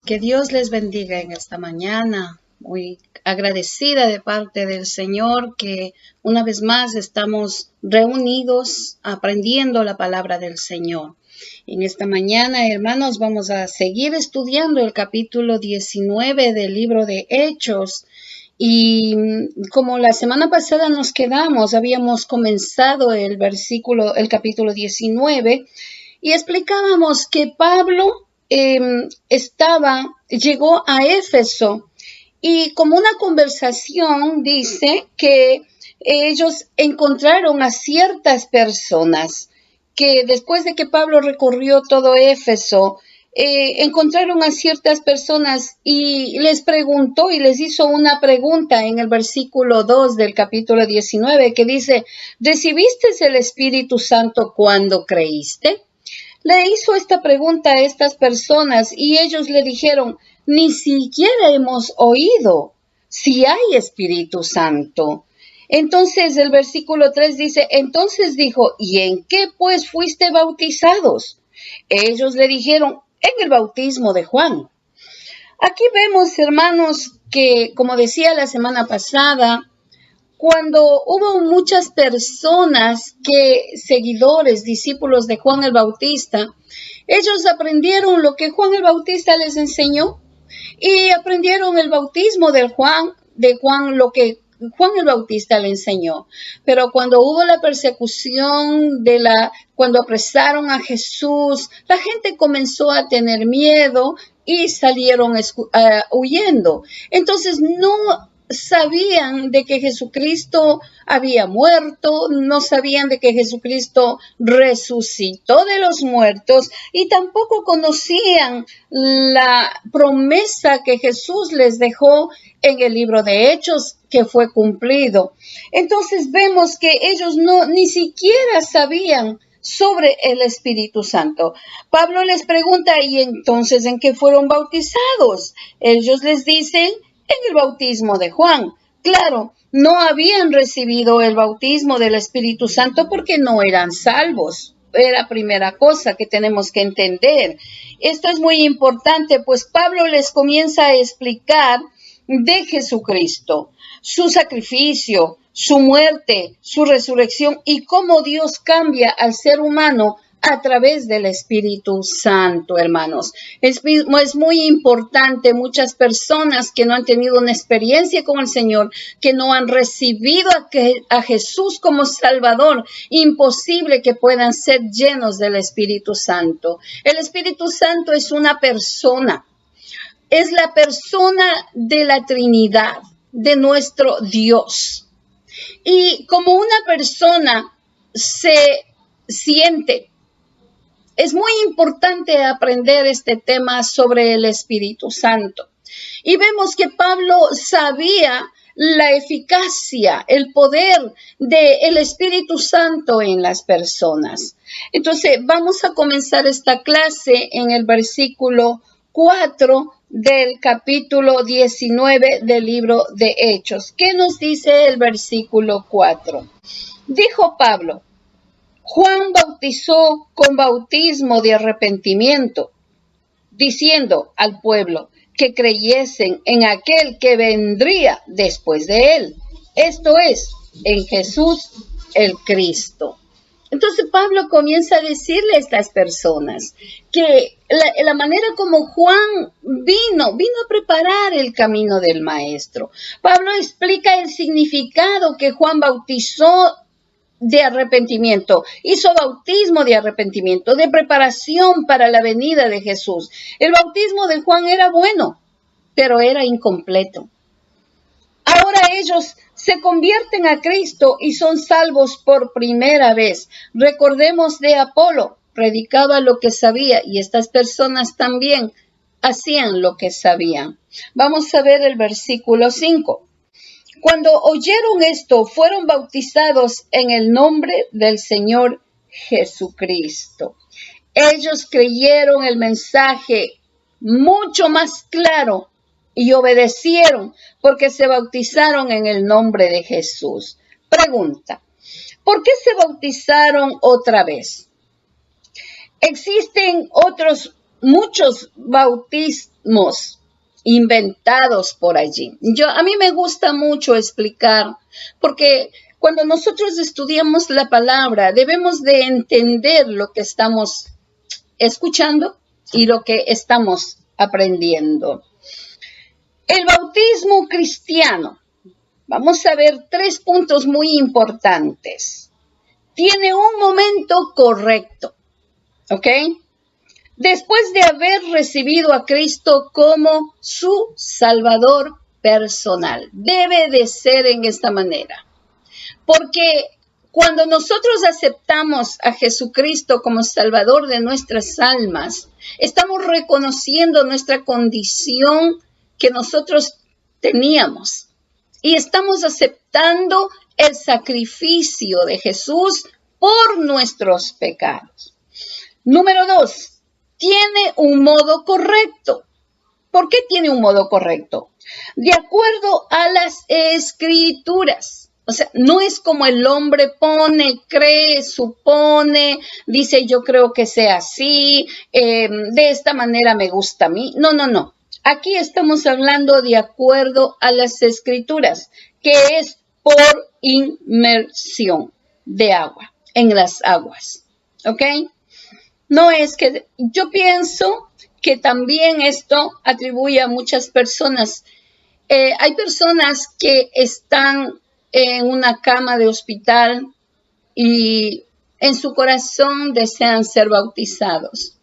Que Dios les bendiga en esta mañana. Muy agradecida de parte del Señor que una vez más estamos reunidos aprendiendo la palabra del Señor. En esta mañana, hermanos, vamos a seguir estudiando el capítulo 19 del libro de Hechos. Y como la semana pasada nos quedamos, habíamos comenzado el capítulo 19 y explicábamos que Pablo llegó a Éfeso y como una conversación dice que ellos encontraron a ciertas personas que después de que Pablo recorrió todo Éfeso, encontraron a ciertas personas y les preguntó y les hizo una pregunta en el versículo 2 del capítulo 19 que dice, ¿recibiste el Espíritu Santo cuando creíste? Le hizo esta pregunta a estas personas y ellos le dijeron, ni siquiera hemos oído si hay Espíritu Santo. Entonces el versículo 3 dice, entonces dijo, ¿y en qué pues fuiste bautizados? Ellos le dijeron, en el bautismo de Juan. Aquí vemos, hermanos, que como decía la semana pasada, cuando hubo muchas personas seguidores, discípulos de Juan el Bautista, ellos aprendieron lo que Juan el Bautista les enseñó y aprendieron el bautismo de Juan, lo que Juan el Bautista le enseñó. Pero cuando hubo la persecución cuando apresaron a Jesús, la gente comenzó a tener miedo y salieron huyendo. Entonces no sabían de que Jesucristo había muerto, no sabían de que Jesucristo resucitó de los muertos y tampoco conocían la promesa que Jesús les dejó en el libro de Hechos que fue cumplido. Entonces vemos que ellos ni siquiera sabían sobre el Espíritu Santo. Pablo les pregunta, ¿y entonces en qué fueron bautizados? Ellos les dicen, en el bautismo de Juan. Claro, no habían recibido el bautismo del Espíritu Santo porque no eran salvos. Era la primera cosa que tenemos que entender. Esto es muy importante, pues Pablo les comienza a explicar de Jesucristo, su sacrificio, su muerte, su resurrección y cómo Dios cambia al ser humano a través del Espíritu Santo, hermanos. Es muy importante, muchas personas que no han tenido una experiencia con el Señor, que no han recibido a Jesús como Salvador, imposible que puedan ser llenos del Espíritu Santo. El Espíritu Santo es una persona, es la persona de la Trinidad, de nuestro Dios. Y como una persona se siente, es muy importante aprender este tema sobre el Espíritu Santo. Y vemos que Pablo sabía la eficacia, el poder del Espíritu Santo en las personas. Entonces, vamos a comenzar esta clase en el versículo 4 del capítulo 19 del libro de Hechos. ¿Qué nos dice el versículo 4? Dijo Pablo, Juan bautizó con bautismo de arrepentimiento, diciendo al pueblo que creyesen en aquel que vendría después de él, esto es, en Jesús el Cristo. Entonces Pablo comienza a decirle a estas personas que la manera como Juan vino a preparar el camino del Maestro. Pablo explica el significado que Juan bautizó de arrepentimiento, hizo bautismo de arrepentimiento, de preparación para la venida de Jesús. El bautismo de Juan era bueno, pero era incompleto. Ahora ellos se convierten a Cristo y son salvos por primera vez. Recordemos de Apolo, predicaba lo que sabía y estas personas también hacían lo que sabían. Vamos a ver el versículo 5. Cuando oyeron esto, fueron bautizados en el nombre del Señor Jesucristo. Ellos creyeron el mensaje mucho más claro y obedecieron porque se bautizaron en el nombre de Jesús. Pregunta, ¿por qué se bautizaron otra vez? Existen muchos ritmos inventados por allí. A mí me gusta mucho explicar, porque cuando nosotros estudiamos la palabra, debemos de entender lo que estamos escuchando y lo que estamos aprendiendo. El bautismo cristiano, vamos a ver 3 puntos muy importantes. Tiene un momento correcto, ¿ok? Después de haber recibido a Cristo como su Salvador personal. Debe de ser en esta manera. Porque cuando nosotros aceptamos a Jesucristo como Salvador de nuestras almas, estamos reconociendo nuestra condición que nosotros teníamos. Y estamos aceptando el sacrificio de Jesús por nuestros pecados. Número 2. Tiene un modo correcto. ¿Por qué tiene un modo correcto? De acuerdo a las Escrituras. O sea, no es como el hombre pone, cree, supone, dice yo creo que sea así, de esta manera me gusta a mí. No. Aquí estamos hablando de acuerdo a las Escrituras, que es por inmersión de agua, en las aguas. ¿Ok? No es que yo pienso que también esto atribuye a muchas personas. Hay personas que están en una cama de hospital y en su corazón desean ser bautizados.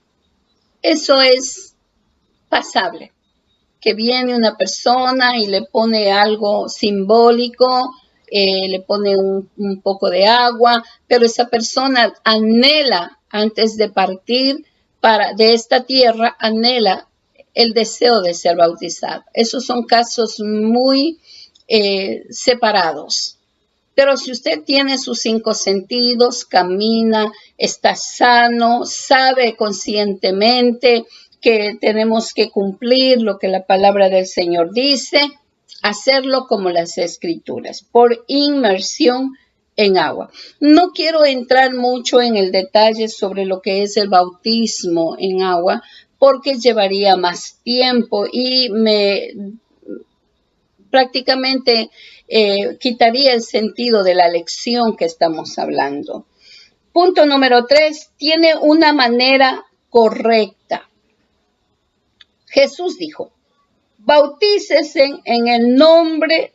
Eso es pasable. Que viene una persona y le pone algo simbólico, le pone un poco de agua, pero esa persona anhela antes de partir de esta tierra, anhela el deseo de ser bautizado. Esos son casos muy separados. Pero si usted tiene sus 5 sentidos, camina, está sano, sabe conscientemente que tenemos que cumplir lo que la palabra del Señor dice, hacerlo como las Escrituras, por inmersión en agua. No quiero entrar mucho en el detalle sobre lo que es el bautismo en agua, porque llevaría más tiempo y prácticamente quitaría el sentido de la lección que estamos hablando. Punto número 3, tiene una manera correcta. Jesús dijo, bautícese en el nombre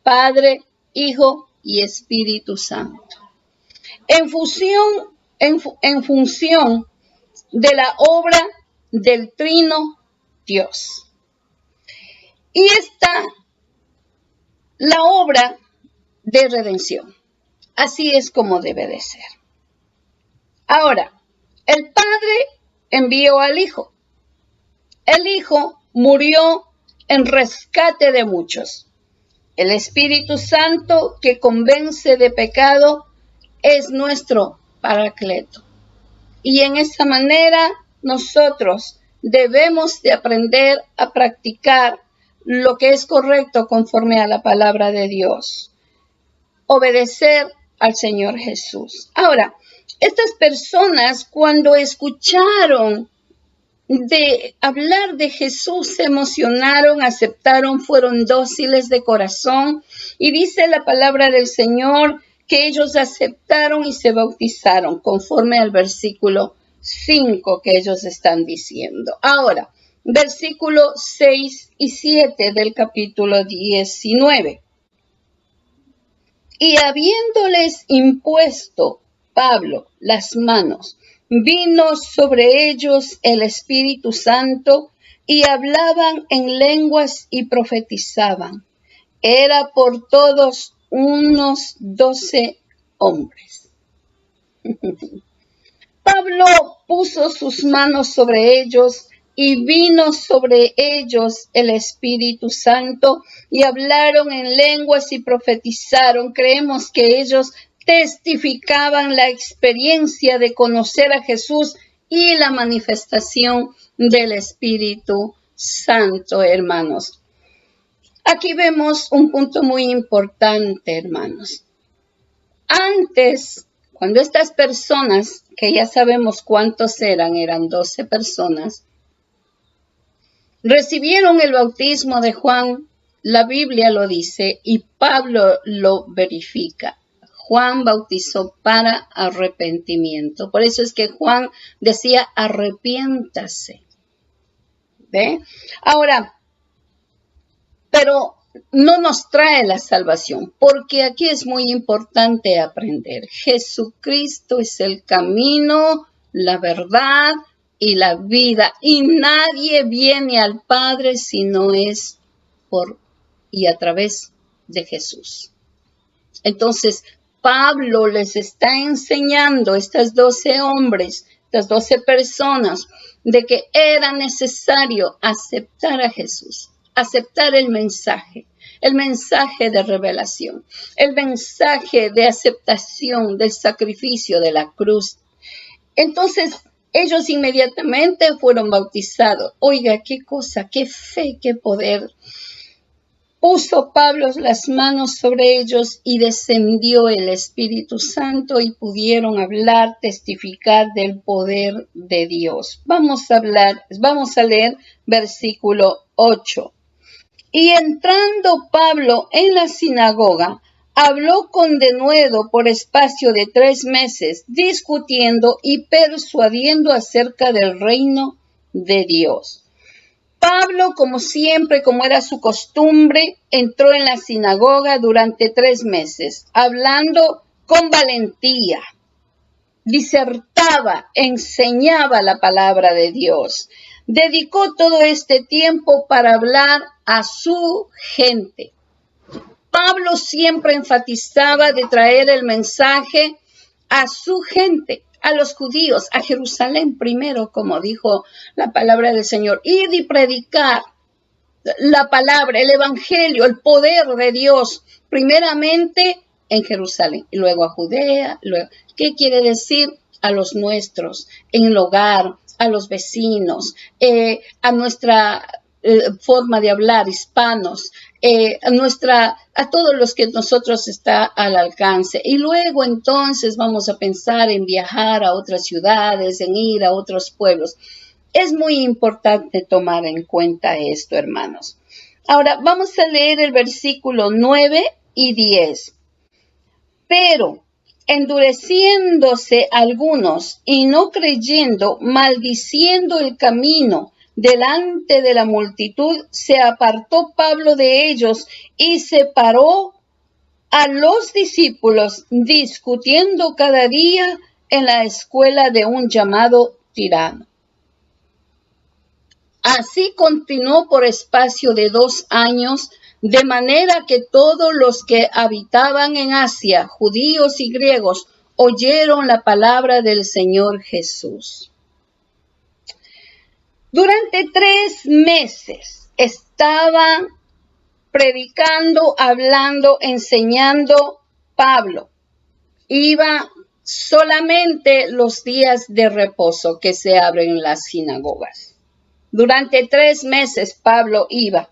Padre, Hijo y Espíritu Santo. En función de la obra del Trino Dios. Y está la obra de redención. Así es como debe de ser. Ahora, el Padre envió al Hijo. El Hijo murió en rescate de muchos. El Espíritu Santo que convence de pecado es nuestro Paracleto. Y en esa manera nosotros debemos de aprender a practicar lo que es correcto conforme a la palabra de Dios. Obedecer al Señor Jesús. Ahora, estas personas cuando escucharon de hablar de Jesús se emocionaron, aceptaron, fueron dóciles de corazón y dice la palabra del Señor que ellos aceptaron y se bautizaron conforme al versículo 5 que ellos están diciendo. Ahora, versículo 6 y 7 del capítulo 19. Y habiéndoles impuesto Pablo las manos, vino sobre ellos el Espíritu Santo y hablaban en lenguas y profetizaban. Era por todos unos 12 hombres. Pablo puso sus manos sobre ellos y vino sobre ellos el Espíritu Santo y hablaron en lenguas y profetizaron. Creemos que ellos testificaban la experiencia de conocer a Jesús y la manifestación del Espíritu Santo, hermanos. Aquí vemos un punto muy importante, hermanos. Antes, cuando estas personas, que ya sabemos cuántos eran 12 personas, Recibieron el bautismo de Juan, la Biblia lo dice, y Pablo lo verifica. Juan bautizó para arrepentimiento. Por eso es que Juan decía, arrepiéntase. ¿Ve? Ahora, pero no nos trae la salvación, porque aquí es muy importante aprender. Jesucristo es el camino, la verdad y la vida, y nadie viene al Padre si no es por y a través de Jesús. Entonces, Pablo les está enseñando a estos 12 hombres, estas 12 personas, de que era necesario aceptar a Jesús, aceptar el mensaje de revelación, el mensaje de aceptación del sacrificio de la cruz. Entonces, ellos inmediatamente fueron bautizados. Oiga, qué cosa, qué fe, qué poder. Puso Pablo las manos sobre ellos y descendió el Espíritu Santo y pudieron hablar, testificar del poder de Dios. Vamos a leer versículo 8. Y entrando Pablo en la sinagoga, habló con denuedo por espacio de 3 meses, discutiendo y persuadiendo acerca del reino de Dios. Pablo, como siempre, como era su costumbre, entró en la sinagoga durante 3 meses, hablando con valentía. Disertaba, enseñaba la palabra de Dios. Dedicó todo este tiempo para hablar a su gente. Pablo siempre enfatizaba de traer el mensaje a su gente, a los judíos, a Jerusalén primero, como dijo la palabra del Señor. Ir y predicar la palabra, el evangelio, el poder de Dios, primeramente en Jerusalén, y luego a Judea. Luego, ¿qué quiere decir? A los nuestros, en el hogar, a los vecinos, a nuestra forma de hablar, hispanos, a todos los que nosotros está al alcance. Y luego entonces vamos a pensar en viajar a otras ciudades, en ir a otros pueblos. Es muy importante tomar en cuenta esto, hermanos. Ahora vamos a leer el versículo 9 y 10. Pero endureciéndose algunos y no creyendo, maldiciendo el camino delante de la multitud, se apartó Pablo de ellos y separó a los discípulos, discutiendo cada día en la escuela de un llamado Tirano. Así continuó por espacio de 2 años, de manera que todos los que habitaban en Asia, judíos y griegos, oyeron la palabra del Señor Jesús. Durante 3 meses estaban predicando, hablando, enseñando Pablo. Iba solamente los días de reposo que se abren las sinagogas. Durante 3 meses Pablo iba.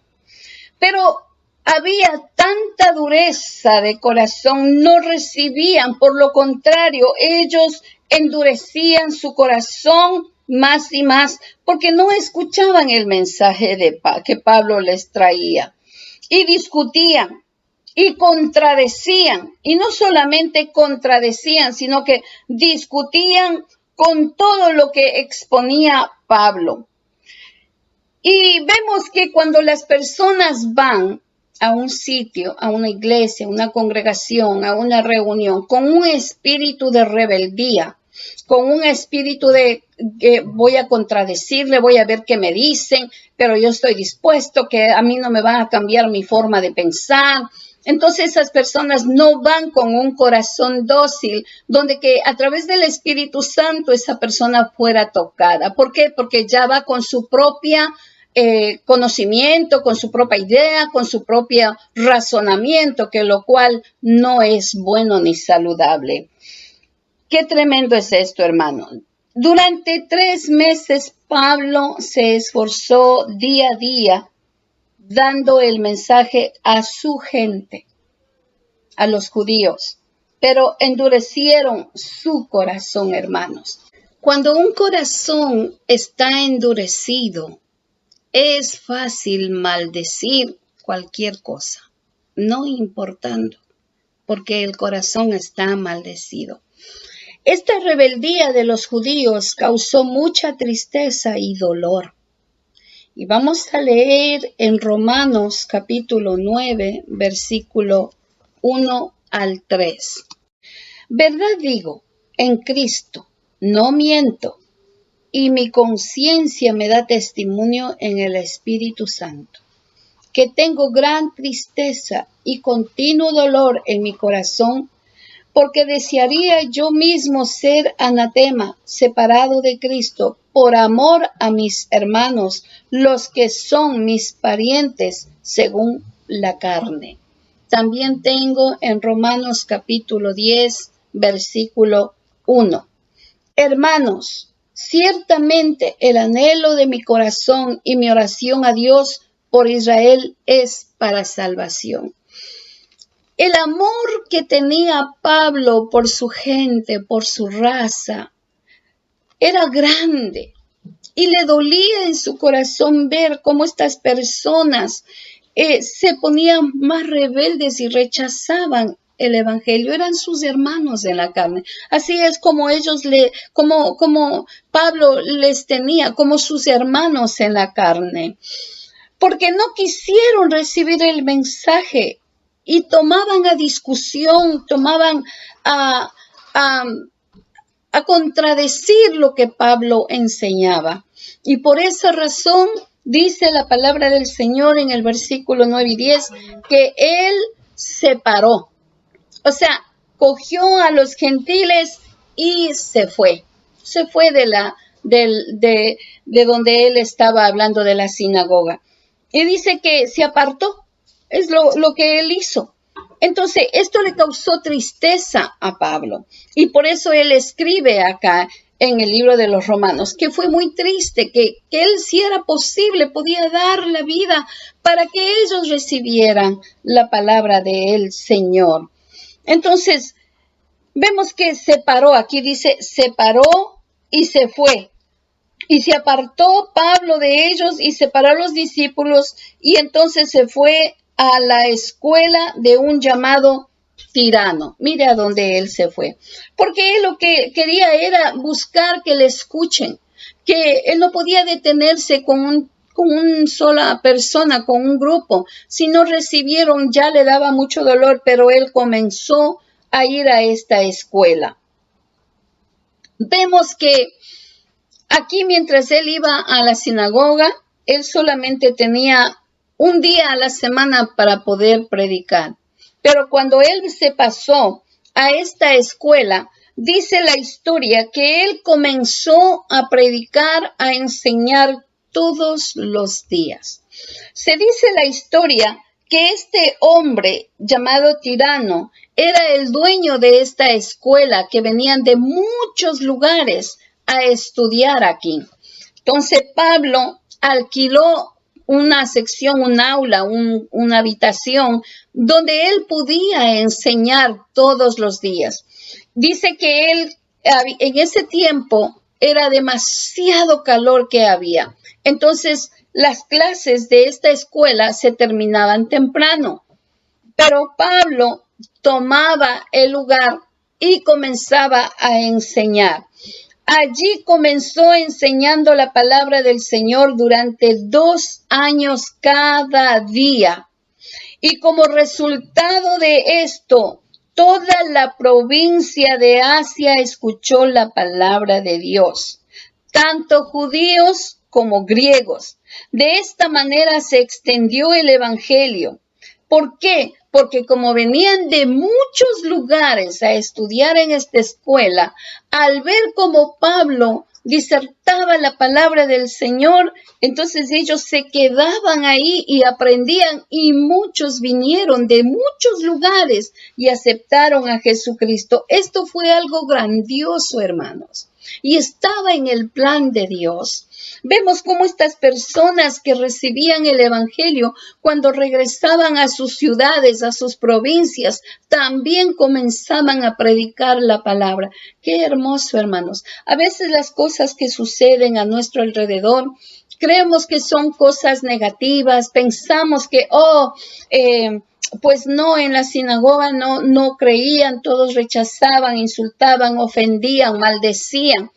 Pero había tanta dureza de corazón, no recibían, por lo contrario, ellos endurecían su corazón más y más, porque no escuchaban el mensaje que Pablo les traía. Y discutían y contradecían, y no solamente contradecían, sino que discutían con todo lo que exponía Pablo. Y vemos que cuando las personas van a un sitio, a una iglesia, a una congregación, a una reunión, con un espíritu de rebeldía, con un espíritu de que voy a contradecirle, voy a ver qué me dicen, pero yo estoy dispuesto, que a mí no me van a cambiar mi forma de pensar. Entonces esas personas no van con un corazón dócil, donde que a través del Espíritu Santo esa persona fuera tocada. ¿Por qué? Porque ya va con su propia conocimiento, con su propia idea, con su propio razonamiento, que lo cual no es bueno ni saludable. Qué tremendo es esto, hermano. Durante 3 meses Pablo se esforzó día a día dando el mensaje a su gente, a los judíos, pero endurecieron su corazón, hermanos. Cuando un corazón está endurecido, Es fácil maldecir cualquier cosa, no importando, porque el corazón está maldecido. Esta rebeldía de los judíos causó mucha tristeza y dolor. Y vamos a leer en Romanos capítulo 9, versículo 1 al 3. Verdad digo, en Cristo, no miento, y mi conciencia me da testimonio en el Espíritu Santo, que tengo gran tristeza y continuo dolor en mi corazón, porque desearía yo mismo ser anatema, separado de Cristo, por amor a mis hermanos, los que son mis parientes según la carne. También tengo en Romanos capítulo 10, versículo 1. Hermanos, ciertamente el anhelo de mi corazón y mi oración a Dios por Israel es para salvación. El amor que tenía Pablo por su gente, por su raza, era grande y le dolía en su corazón ver cómo estas personas se ponían más rebeldes y rechazaban el evangelio. Eran sus hermanos en la carne. Así es como como Pablo les tenía como sus hermanos en la carne, porque no quisieron recibir el mensaje. Y tomaban a discusión, tomaban a contradecir lo que Pablo enseñaba. Y por esa razón dice la palabra del Señor en el versículo 9 y 10, que Él separó. O sea, cogió a los gentiles y se fue. Se fue de donde Él estaba hablando, de la sinagoga. Y dice que se apartó. Es lo que él hizo. Entonces, esto le causó tristeza a Pablo. Y por eso él escribe acá en el libro de los Romanos, que fue muy triste, que él, si era posible, podía dar la vida para que ellos recibieran la palabra del Señor. Entonces, vemos que separó, aquí dice, separó y se fue. Y se apartó Pablo de ellos y separó a los discípulos, y entonces se fue a la escuela de un llamado Tirano. Mire a dónde él se fue. Porque él lo que quería era buscar que le escuchen, que él no podía detenerse con una sola persona, con un grupo. Si no recibieron, ya le daba mucho dolor, pero él comenzó a ir a esta escuela. Vemos que aquí, mientras él iba a la sinagoga, él solamente tenía un día a la semana para poder predicar. Pero cuando él se pasó a esta escuela, dice la historia que él comenzó a predicar, a enseñar todos los días. Se dice la historia que este hombre llamado Tirano era el dueño de esta escuela, que venían de muchos lugares a estudiar aquí. Entonces Pablo alquiló una sección, un aula, una habitación donde él podía enseñar todos los días. Dice que él en ese tiempo era demasiado calor que había. Entonces las clases de esta escuela se terminaban temprano. Pero Pablo tomaba el lugar y comenzaba a enseñar. Allí comenzó enseñando la palabra del Señor durante 2 años cada día. Y como resultado de esto, toda la provincia de Asia escuchó la palabra de Dios, tanto judíos como griegos. De esta manera se extendió el evangelio. ¿Por qué? Porque como venían de muchos lugares a estudiar en esta escuela, al ver cómo Pablo disertaba la palabra del Señor, entonces ellos se quedaban ahí y aprendían, y muchos vinieron de muchos lugares y aceptaron a Jesucristo. Esto fue algo grandioso, hermanos, y estaba en el plan de Dios. Vemos cómo estas personas que recibían el evangelio, cuando regresaban a sus ciudades, a sus provincias, también comenzaban a predicar la palabra. Qué hermoso, hermanos. A veces las cosas que suceden a nuestro alrededor creemos que son cosas negativas, pensamos que, pues no, en la sinagoga no creían, todos rechazaban, insultaban, ofendían, maldecían.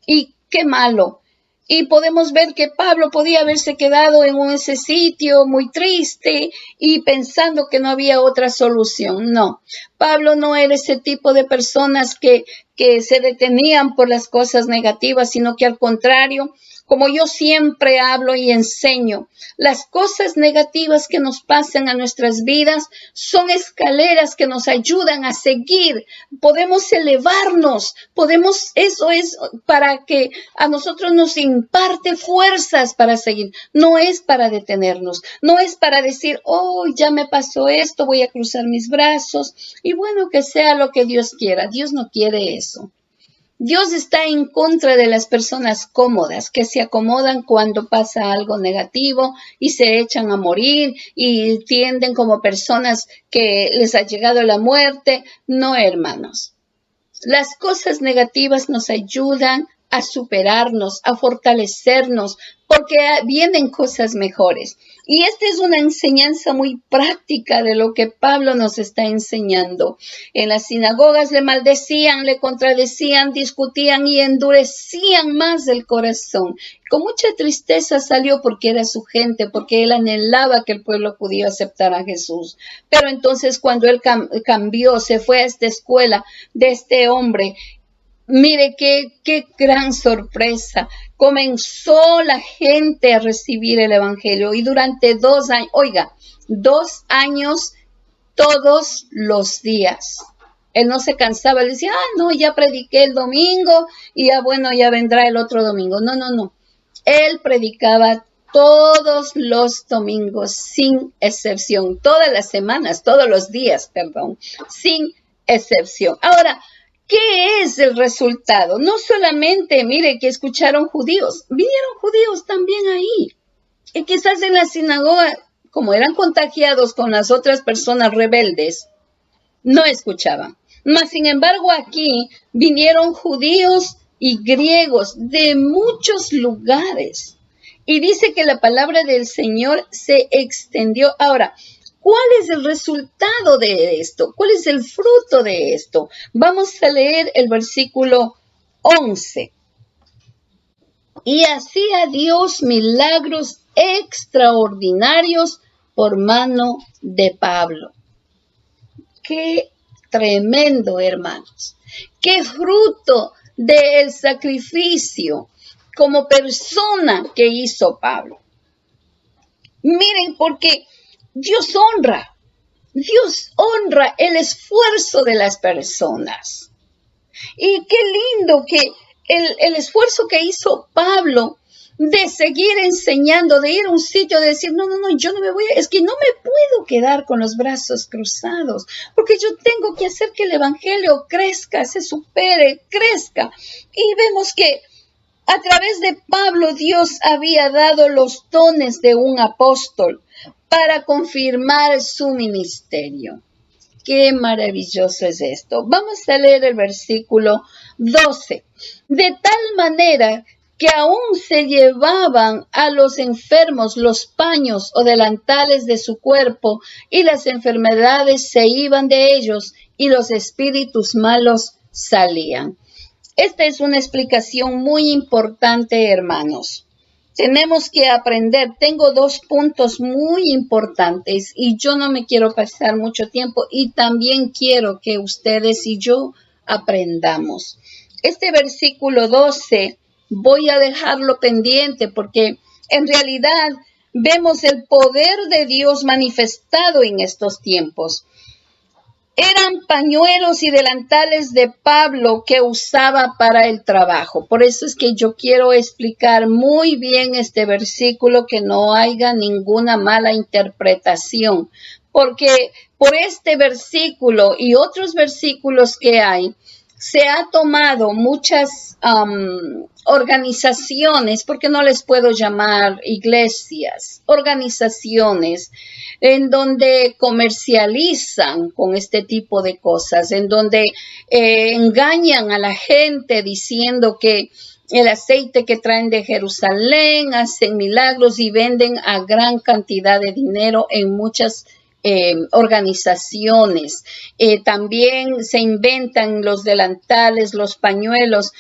Y qué malo. Y podemos ver que Pablo podía haberse quedado en ese sitio muy triste y pensando que no había otra solución. No, Pablo no era ese tipo de personas que se detenían por las cosas negativas, sino que al contrario, como yo siempre hablo y enseño, las cosas negativas que nos pasan a nuestras vidas son escaleras que nos ayudan a seguir. Podemos elevarnos, eso es para que a nosotros nos imparte fuerzas para seguir. No es para detenernos, no es para decir, ya me pasó esto, voy a cruzar mis brazos y bueno, que sea lo que Dios quiera. Dios no quiere eso. Dios está en contra de las personas cómodas, que se acomodan cuando pasa algo negativo y se echan a morir y tienden como personas que les ha llegado la muerte. No, hermanos. Las cosas negativas nos ayudan a superarnos, a fortalecernos, porque vienen cosas mejores. Y esta es una enseñanza muy práctica de lo que Pablo nos está enseñando. En las sinagogas le maldecían, le contradecían, discutían y endurecían más el corazón. Con mucha tristeza salió porque era su gente, porque él anhelaba que el pueblo judío aceptara a Jesús. Pero entonces cuando él cambió, se fue a esta escuela de este hombre, mire qué gran sorpresa. Comenzó la gente a recibir el evangelio y durante 2 años, 2 años todos los días. Él no se cansaba, él decía, no, ya prediqué el domingo y ya vendrá el otro domingo. No. Él predicaba todos los domingos sin excepción, todas las semanas, todos los días, sin excepción. Ahora, ¿qué es el resultado? No solamente, mire, que escucharon judíos, vinieron judíos también ahí. Y quizás en la sinagoga, como eran contagiados con las otras personas rebeldes, no escuchaban. Mas, sin embargo, aquí vinieron judíos y griegos de muchos lugares. Y dice que la palabra del Señor se extendió. Ahora, ¿cuál es el resultado de esto? ¿Cuál es el fruto de esto? Vamos a leer el versículo 11. Y hacía Dios milagros extraordinarios por mano de Pablo. Qué tremendo, hermanos. Qué fruto del sacrificio como persona que hizo Pablo. Miren, porque Dios honra el esfuerzo de las personas. Y qué lindo que el esfuerzo que hizo Pablo de seguir enseñando, de ir a un sitio, de decir, no, yo no me voy, es que no me puedo quedar con los brazos cruzados, porque yo tengo que hacer que el evangelio crezca, se supere, crezca. Y vemos que a través de Pablo Dios había dado los dones de un apóstol para confirmar su ministerio. Qué maravilloso es esto. Vamos a leer el versículo 12. De tal manera que aún se llevaban a los enfermos los paños o delantales de su cuerpo, y las enfermedades se iban de ellos, y los espíritus malos salían. Esta es una explicación muy importante, hermanos. Tenemos que aprender. Tengo 2 puntos muy importantes y yo no me quiero pasar mucho tiempo y también quiero que ustedes y yo aprendamos. Este versículo 12 voy a dejarlo pendiente porque en realidad vemos el poder de Dios manifestado en estos tiempos. Eran pañuelos y delantales de Pablo que usaba para el trabajo. Por eso es que yo quiero explicar muy bien este versículo, que no haya ninguna mala interpretación. Porque por este versículo y otros versículos que hay, se ha tomado muchas organizaciones, porque no les puedo llamar iglesias, organizaciones en donde comercializan con este tipo de cosas, en donde engañan a la gente diciendo que el aceite que traen de Jerusalén, hacen milagros y venden a gran cantidad de dinero en muchas organizaciones. También se inventan los delantales, los pañuelos.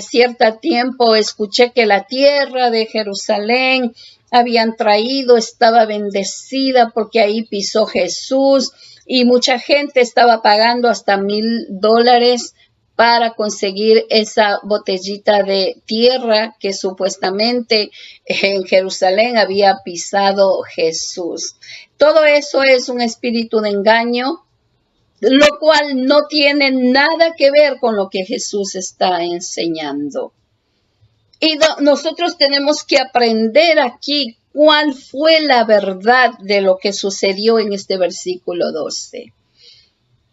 Cierto tiempo escuché que la tierra de Jerusalén habían traído, estaba bendecida porque ahí pisó Jesús y mucha gente estaba pagando hasta $1,000 para conseguir esa botellita de tierra que supuestamente en Jerusalén había pisado Jesús. Todo eso es un espíritu de engaño, lo cual no tiene nada que ver con lo que Jesús está enseñando. Y nosotros tenemos que aprender aquí cuál fue la verdad de lo que sucedió en este versículo 12.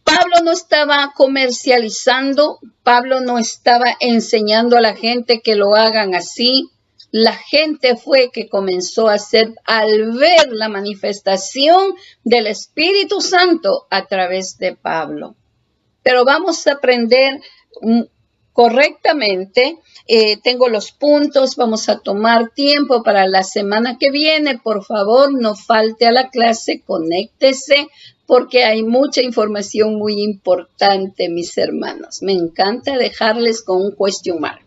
Pablo no estaba comercializando, Pablo no estaba enseñando a la gente que lo hagan así. La gente fue que comenzó a hacer al ver la manifestación del Espíritu Santo a través de Pablo. Pero vamos a aprender correctamente. Tengo los puntos, vamos a tomar tiempo para la semana que viene. Por favor, no falte a la clase, conéctese, porque hay mucha información muy importante, mis hermanos. Me encanta dejarles con un question mark.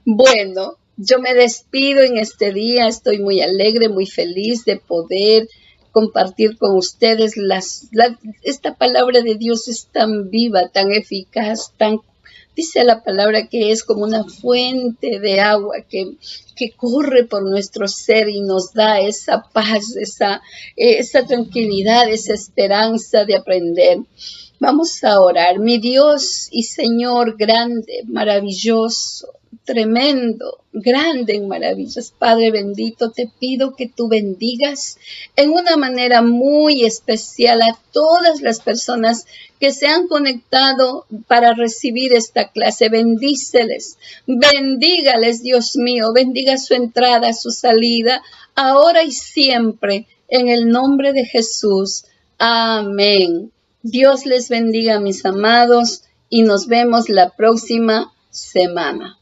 Bueno, yo me despido en este día. Estoy muy alegre, muy feliz de poder compartir con ustedes. Esta palabra de Dios es tan viva, tan eficaz, dice la palabra que es como una fuente de agua que corre por nuestro ser y nos da esa paz, esa tranquilidad, esa esperanza de aprender. Vamos a orar. Mi Dios y Señor grande, maravilloso, tremendo, grande en maravillas. Padre bendito, te pido que tú bendigas en una manera muy especial a todas las personas que se han conectado para recibir esta clase. Bendíceles, bendígales, Dios mío, bendiga su entrada, su salida, ahora y siempre, en el nombre de Jesús. Amén. Dios les bendiga, mis amados, y nos vemos la próxima semana.